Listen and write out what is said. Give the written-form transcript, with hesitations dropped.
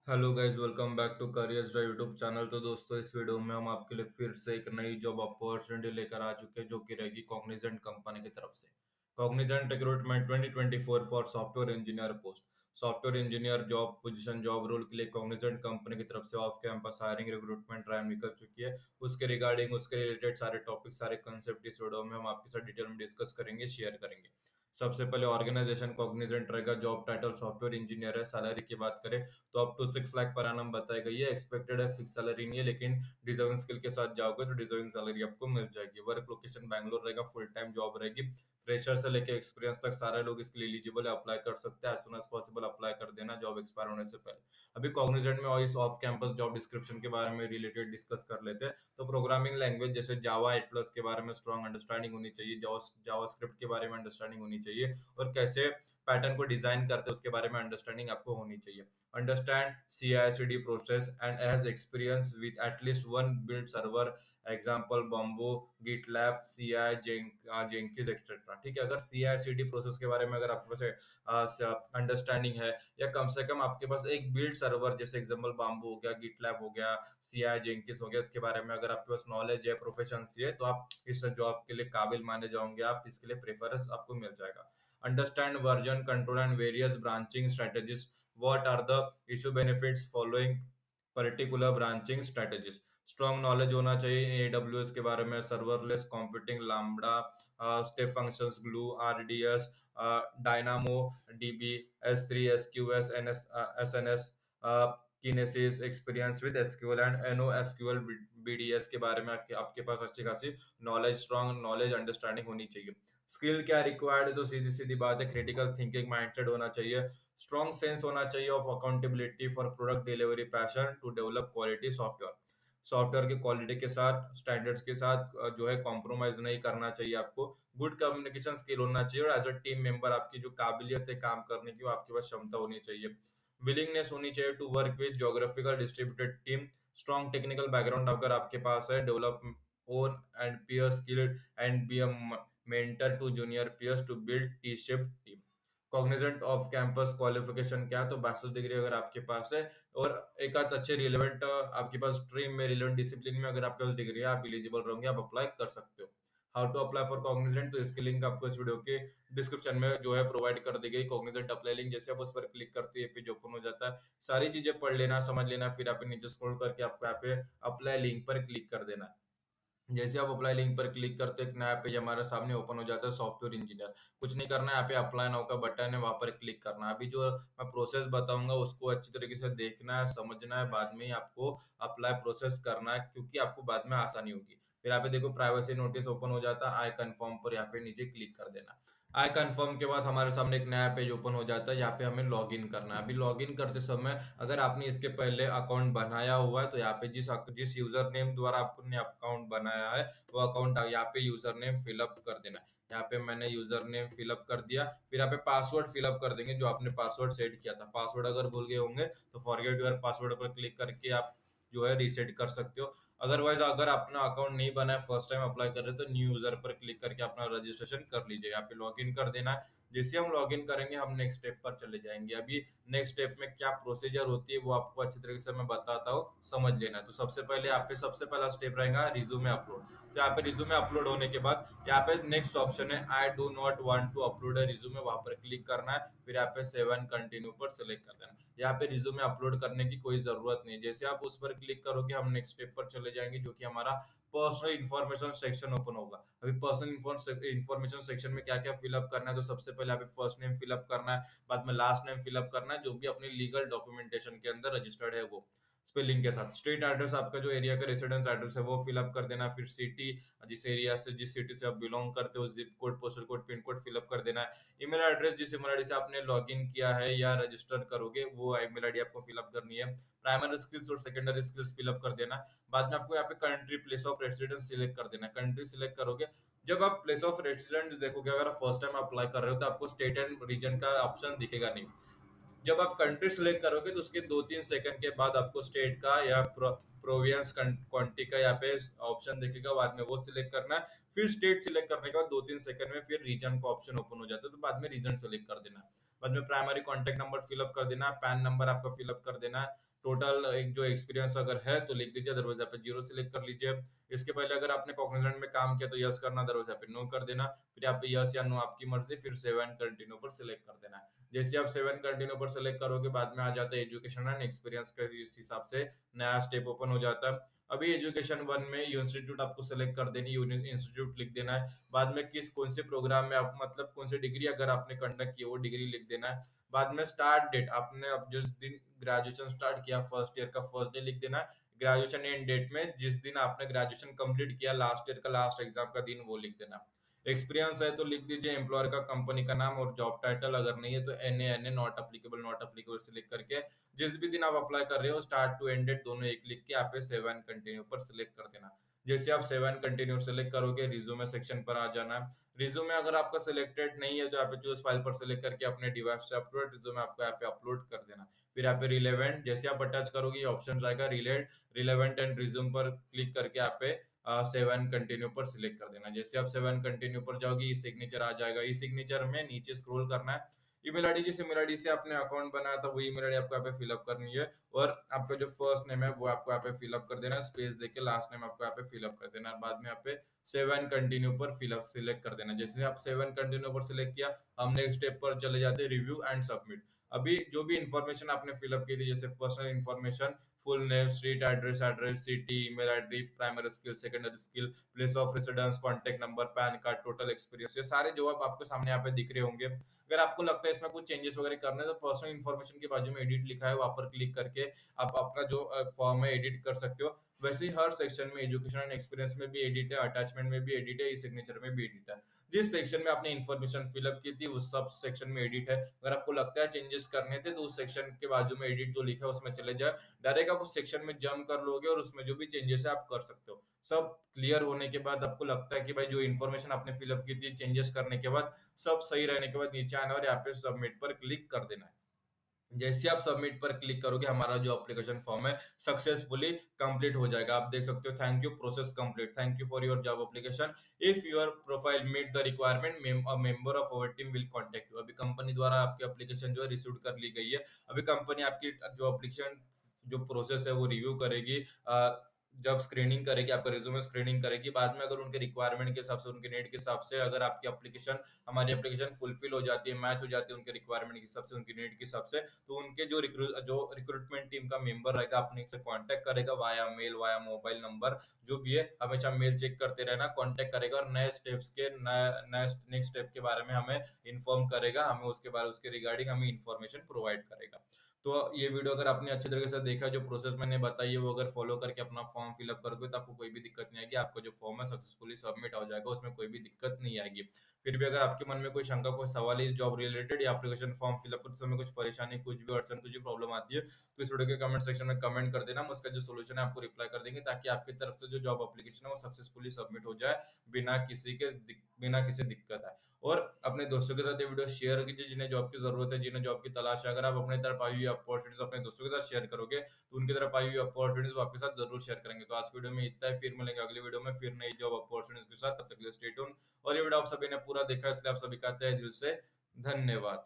Hello guys, welcome back to careers drive YouTube channel. तो दोस्तों, इस वीडियो में हम आपके लिए फिर से एक नई जॉब अपॉर्चुनिटी लेकर आ चुके हैं, जो कि रहेगी कॉग्निजेंट कंपनी की तरफ से। Cognizant recruitment 2024 for software engineer post. Software engineer job position job role के लिए कॉग्निजेंट कंपनी की तरफ से off campus hiring recruitment drive निकल चुकी है। उसके रिगार्डिंग उसके रिलेटेड सारे टॉपिक, सारे कंसेप्ट इस वीडियो में हम आपके साथ डिटेल में डिस्कस करेंगे, शेयर करेंगे। सबसे पहले ऑर्गेनाइजेशन कॉग्निजेंट रहेगा, जॉब टाइटल सॉफ्टवेयर इंजीनियर है। सैलरी की बात करें तो up to 6 lakh per annum बताई गई है। एक्सपेक्टेड है, फिक्स सैलरी नहीं है, लेकिन डिजर्विंग स्किल के साथ जाओगे तो डिजर्विंग सैलरी आपको मिल जाएगी। वर्क लोकेशन बैंगलोर रहेगा, फुल टाइम जॉब रहेगी। फ्रेशर से लेके एक्सपीरियंस तक सारे लोग इसके लिए एलिजिबल है, अप्लाई कर सकते हैं। As soon as possible apply कर देना, जॉब एक्सपायर होने से पहले। अभी कॉग्निजेंट में और इस ऑफ कैंपस जॉब डिस्क्रिप्शन के बारे में रिलेटेड डिस्कस कर लेते हैं। तो प्रोग्रामिंग लैंग्वेज जैसे जावा 8 प्लस के बारे में स्ट्रॉन्ग अंडरस्टैंडिंग होनी चाहिए, जावा स्क्रिप्ट के बारे में अंडरस्टैंडिंग होनी चाहिए, और कैसे पैटर्न को डिजाइन करते हैं उसके बारे में अंडरस्टैंडिंग आपको होनी चाहिए। Understand CI/CD process and has experience with at least one build server, example Bamboo, GitLab, Jenkins, etc. ठीक है, अगर CI/CD प्रोसेस के बारे में अगर आपके पास अंडरस्टैंडिंग है, या कम से कम आपके पास एक बिल्ड सर्वर जैसे एग्जांपल बाम्बू हो गया, गिटलैब हो गया, सीआई जेंकिस हो गया, इसके बारे में अगर आपके पास नॉलेज है, प्रोफेशंसी है, तो आप इस जॉब के लिए काबिल माने जाओगे, आप इसके लिए प्रेफरेंस आपको मिल जाएगा। Understand version control and various branching strategies. What are the issue benefits following particular branching strategies? Strong knowledge होना चाहिए एडब्ल्यूएस के बारे में, serverless computing, lambda, step functions, glue, RDS, dynamo DB, S3, SQS, SNS, Kinesis, experience with SQL and no SQL BDS के बारे में आपके पास अच्छी खासी नॉलेज, स्ट्रॉन्ग नॉलेज अंडरस्टैंडिंग होनी चाहिए। स्किल क्या रिक्वायर्ड है, तो सीधी सीधी बात है, क्रिटिकल थिंकिंग माइंडसेट होना चाहिए, स्ट्रॉन्ग सेंस होना चाहिए of accountability for product delivery, passion to develop quality software. Software की क्वालिटी के साथ, स्टैंडर्ड्स के साथ जो है कॉम्प्रोमाइज नहीं करना चाहिए आपको। गुड कम्युनिकेशन स्किल होना चाहिए, और एज अ टीम मेंबर आपकी जो काबिलियत है काम करने की, वो आपके पास क्षमता होनी चाहिए। विलिंगनेस होनी चाहिए to work with geographical distributed team. Strong technical background अगर आपके पास है, develop own and peer skill and be a mentor to junior peers to build T shaped team. Cognizant off campus qualification क्या है, तो bachelors degree अगर आपके पास है, और एक आध अच्छे रिलेवेंट आपके पास स्ट्रीम में, रिलेवेंट डिसिप्लिन में अगर आपके पास डिग्री है, आप एलिजिबल रहोगे, आप अप्लाई कर सकते हो। How to apply for Cognizant, तो इसकी लिंक आपको इस वीडियो के डिस्क्रिप्शन में जो है प्रोवाइड कर दी गई। कॉग्निजेंट अप्लाई लिंक, जैसे आप उस पर क्लिक करते हैं, पेज ओपन हो जाता है। सारी चीजें पढ़ लेना, समझ लेना, फिर आप नीचे स्क्रॉल करके आपको यहाँ पे अप्लाई लिंक पर क्लिक कर देना है। जैसे आप अप्लाई लिंक पर क्लिक करते हैं, एक नया पेज हमारे सामने ओपन हो जाता है, सॉफ्टवेयर इंजीनियर। कुछ नहीं करना है, यहाँ पे अप्लाई नाउ का बटन है, वहां पर क्लिक करना है। अभी जो मैं प्रोसेस बताऊंगा उसको अच्छी तरीके से देखना है, समझना है, बाद में ही आपको अप्लाई प्रोसेस करना है, क्योंकि आपको बाद में आसानी होगी। फिर यहाँ पे देखो प्राइवेसी नोटिस ओपन हो जाता है, आई कंफर्म पर यहाँ पे नीचे क्लिक कर देना। आई कंफर्म के बाद हमारे सामने एक नया पेज ओपन हो जाता है, यहाँ पे हमें लॉग इन करना है। अभी लॉग इन करते समय अगर आपने इसके पहले अकाउंट बनाया हुआ है, तो यहाँ पे जिस यूजर नेम द्वारा आपने अकाउंट बनाया है, वो अकाउंट यहाँ पे यूजर नेम फिलअप कर देना है। यहाँ पे मैंने यूजर नेम फिलअप कर दिया। फिर यहाँ पे पासवर्ड फिलअप कर देंगे, जो आपने पासवर्ड सेट किया था। पासवर्ड अगर भूल गए होंगे तो फॉरगेट योर पासवर्ड पर क्लिक करके आप जो है रीसेट कर सकते हो। अदरवाइज अगर अपना अकाउंट नहीं बना है, फर्स्ट टाइम अप्लाई कर रहे हो, तो न्यू यूजर पर क्लिक करके अपना रजिस्ट्रेशन कर लीजिए। यहाँ पे लॉग इन कर देना है। जैसे हम लॉग इन करेंगे, हम नेक्स्ट स्टेप पर चले जाएंगे। अभी नेक्स्ट स्टेप में क्या प्रोसीजर होती है, वो आपको अच्छी तरीके से मैं बताता हूँ, समझ लेना है। तो सबसे पहले यहाँ पे सबसे पहला स्टेप रहेगा रिज्यूमे अपलोड। तो यहाँ पे रिज्यूमे अपलोड होने के बाद यहाँ पे नेक्स्ट ऑप्शन है, I do not want to upload a resume, वहां पर क्लिक करना है। फिर यहाँ पे सेव एंड कंटिन्यू पर सिलेक्ट कर देना है। यहाँ पे रिज्यूमे अपलोड करने की कोई जरूरत नहीं। जैसे आप उस पर क्लिक करोगे, हम नेक्स्ट स्टेप पर चले जाएंगे, जो कि हमारा पर्सनल इन्फॉर्मेशन सेक्शन ओपन होगा। अभी पर्सनल इन्फॉर्मेशन सेक्शन में क्या क्या फिलअप करना है, तो सबसे पहले यहाँ पे फर्स्ट नेम फिलअप करना है, बाद में लास्ट नेम फिलअप करना है, जो भी अपनी लीगल डॉक्यूमेंटेशन के अंदर रजिस्टर्ड है वो स्पेलिंग के साथ। स्ट्रीट एड्रेस, आपका जो एरिया का रेसिडेंस एड्रेस है, वो फिलअप कर देना। फिर सिटी, जिस सिटी से आप बिलोंग करते हो, zip code, postal code, pin code fill up कर देना है। ईमेल एड्रेस, जिस ईमेल आईडी से आपने लॉग इन किया है या रजिस्टर करोगे, वो ईमेल आईडी आपको फिलअप करनी है। प्राइमरी स्किल्स और सेकेंडरी स्किल्स फिलअप कर देना। बाद में आपको यहाँ पे country, place of residence select कर देना। कंट्री सिलेक्ट करोगे, जब आप प्लेस ऑफ रेसिडेंस देखोगे, अगर आप फर्स्ट टाइम अप्लाई कर रहे हो, तो आपको स्टेट एंड रीजन का ऑप्शन दिखेगा नहीं। जब आप कंट्री सिलेक्ट करोगे, तो उसके 2-3 सेकंड के बाद आपको स्टेट का या प्रोविंस क्वांटी का यहाँ पे ऑप्शन दिखेगा, बाद में वो सिलेक्ट करना है। फिर स्टेट सिलेक्ट करने के बाद 2-3 सेकंड में फिर रीजन का ऑप्शन ओपन हो जाता है, तो बाद में रीजन सिलेक्ट कर देना है। बाद में प्राइमरी कॉन्टेक्ट नंबर फिलअप कर देना है, पैन नंबर आपका फिलअप कर देना है। टोटल एक जो एक्सपीरियंस अगर है तो लिख दीजिए, अदरवाइज यहाँ पे जीरो सिलेक्ट कर लीजिए। इसके पहले अगर आपने कॉग्निजेंट में काम किया तो यस करना, अदरवाइज यहाँ पे नो कर देना। फिर यहाँ पे यस या नो आपकी मर्जी, फिर सेव एंड कंटिन्यू पर सिलेक्ट कर देना है। जैसे आप सेव एंड कंटिन्यू पर सिलेक्ट करोगे, बाद में आ जाता है एजुकेशन एंड एक्सपीरियंस का, इस हिसाब से नया स्टेप ओपन हो जाता है। अभी एजुकेशन वन में इंस्टीट्यूट आपको सेलेक्ट कर देनी, इंस्टीट्यूट लिख देना है। बाद में किस कौन से प्रोग्राम में आप, मतलब कौन सी डिग्री अगर आपने कंडक्ट की वो डिग्री लिख देना है। बाद में स्टार्ट डेट, आपने अब जिस दिन ग्रेजुएशन स्टार्ट किया फर्स्ट ईयर का फर्स्ट डे लिख देना है। ग्रेजुएशन एंड डेट में जिस दिन आपने ग्रेजुएशन कंप्लीट किया, लास्ट ईयर का लास्ट एग्जाम का दिन, वो लिख देना। एक्सपीरियंस है तो लिख दीजिए एम्प्लॉयर का, कंपनी का नाम और जॉब टाइटल। अगर नहीं है तो N A not applicable, not applicable से लिख करके जिस भी दिन आप अप्लाई कर रहे हो स्टार्ट टू एंड डेट दोनों एक लिख के आप सेव एंड कंटिन्यू पर सिलेक्ट कर देना। जैसे आप सेव एंड कंटिन्यू सेलेक्ट करोगे, रिज्यूमे सेक्शन पर आ जाना है। रिज्यूमे अगर आपका सिलेक्टेड नहीं है तो यहाँ पे चूज फाइल पर सिलेक्ट करके अपने डिवाइस से अपलोड रिज्यूमे आपको यहाँ पे अपलोड कर देना। फिर यहाँ पे रिलेवेंट, जैसे आप अटैच करोगे ये ऑप्शन आएगा रिलेवेंट एंड रिज्यूम पर क्लिक करके यहाँ पे सेव एंड कंटिन्यू पर सिलेक्ट कर देना। जैसे आप सेव एंड कंटिन्यू पर जाओगे, ई सिग्नेचर आ जाएगा। ई सिग्नेचर में नीचे स्क्रॉल करना है। ईमेल आईडी, जिस ईमेल आईडी से आपने अकाउंट बनाया था वो ईमेल आईडी आपको यहाँ पे फिलअप करनी है। और आपका जो फर्स्ट नेम है वो आपको यहाँ पे फिलअप कर देना है, स्पेस देके लास्ट नेम आपको यहाँ पे फिलअप कर देना है। बाद में यहाँ पे सेव एंड कंटिन्यू पर फिलअप सिलेक्ट कर देना। जैसे आप सेव एंड कंटिन्यू पर सिलेक्ट किया, हम नेक्स्ट स्टेप पर चले जाते हैं, रिव्यू एंड सबमिट। अभी जो भी इन्फॉर्मेशन आपने फिलअप की थी, जैसे personal information, full name, street address, city, email ID, primary skill, secondary skill, place of residence, contact number, pan card, total experience, ये सारे जवाब आपके सामने यहाँ पे दिख रहे होंगे। अगर आपको लगता है इसमें कुछ चेंजेस वगैरह करने हैं तो पर्सनल इन्फॉर्मेशन के बाजू में एडिट लिखा है, वहां पर क्लिक करके आप अपना जो फॉर्म है एडिट कर सकते हो। वैसे ही हर सेक्शन में, एजुकेशन एंड एक्सपीरियंस में भी एडिट है, अटैचमेंट में भी एडिट है, ई सिग्नेचर में भी एडिट है। जिस सेक्शन में आपने इन्फॉर्मेशन फिलअप की थी उस सब सेक्शन में एडिट है। अगर आपको लगता है चेंजेस करने थे तो उस सेक्शन के बाजू में एडिट जो लिखा है उसमें चले जाए, डायरेक्ट आप उस सेक्शन में जंप कर लोगे और उसमें जो भी चेंजेस है आप कर सकते हो। सब क्लियर होने के बाद आपको लगता है कि भाई जो इन्फॉर्मेशन आपने फिलअप की थी चेंजेस करने के बाद सब सही रहने के बाद नीचे आना और यहाँ पे सबमिट पर क्लिक कर देना है। जैसे आप सबमिट पर क्लिक करोगे हमारा जो एप्लीकेशन फॉर्म है सक्सेसफुली कंप्लीट हो जाएगा। आप देख सकते हो, thank you, process complete, thank you for your job application, if your profile meet the requirement a member of our team will contact you. अभी कंपनी द्वारा आपकी एप्लीकेशन जो है रिसीव कर ली गई है। अभी कंपनी आपकी जो एप्लीकेशन जो प्रोसेस है वो रिव्यू करेगी। जब स्क्रीनिंग करेगी, आपका रिज्यूमे स्क्रीनिंग करेगी, बाद में अगर उनके रिक्वायरमेंट के हिसाब से, उनके नीड के हिसाब से अगर आपकी एप्लीकेशन, हमारी एप्लीकेशन फुलफिल हो जाती है, मैच हो जाती है उनके रिक्वायरमेंट के हिसाब से, उनकी नीड के हिसाब से, तो उनके जो रिक्रूटमेंट टीम का मेंबर रहेगा अपने से कांटेक्ट करेगा via mail, via mobile number, जो भी है। हमेशा मेल चेक करते रहना, कांटेक्ट करेगा और नए स्टेप्स के नेक्स्ट स्टेप के बारे में हमें इन्फॉर्म करेगा, हमें उसके बारे, उसके रिगार्डिंग हमें इन्फॉर्मेशन प्रोवाइड करेगा। तो ये वीडियो अगर आपने अच्छे तरीके से देखा, जो प्रोसेस मैंने बताई है वो अगर फॉलो करके अपना फॉर्म फिलअप करोगे तो आपको कोई भी दिक्कत नहीं आएगी। आपका जो फॉर्म है सक्सेसफुली सबमिट हो जाएगा, उसमें कोई भी दिक्कत नहीं आएगी। फिर भी अगर आपके मन में कोई शंका, कोई सवाल है जॉब रिलेटेड या एप्लीकेशन फॉर्म फिलअप करते समय कुछ परेशानी, कुछ भी अड़चन, कुछ भी प्रॉब्लम आती है तो इस वीडियो के कमेंट सेक्शन में कमेंट कर देना, हम उसका जो सोल्यूशन है आपको रिप्लाई कर देंगे, ताकि आपकी तरफ से जो जॉब एप्लीकेशन है वो सक्सेसफुली सबमिट हो जाए बिना किसी दिक्कत आए। और अपने दोस्तों के साथ ये वीडियो शेयर कीजिए जिन्हें जॉब की जरूरत है, जिन्हें जॉब की तलाश है। अगर आप अपने तरफ आई हुई अपॉर्चुनिटीज अपने दोस्तों के साथ शेयर करोगे तो उनकी तरफ आई हुई अपॉर्चुनिटीज वो आपके साथ जरूर शेयर करेंगे। तो आज की वीडियो में इतना ही, फिर मिलेंगे अगली वीडियो में फिर नई जॉब अपॉर्चुनिटीज के साथ। तब तक के लिए स्टे ट्यून। और ये वीडियो आप सभी ने पूरा देखा इसलिए आप सभी कहते हैं दिल से धन्यवाद।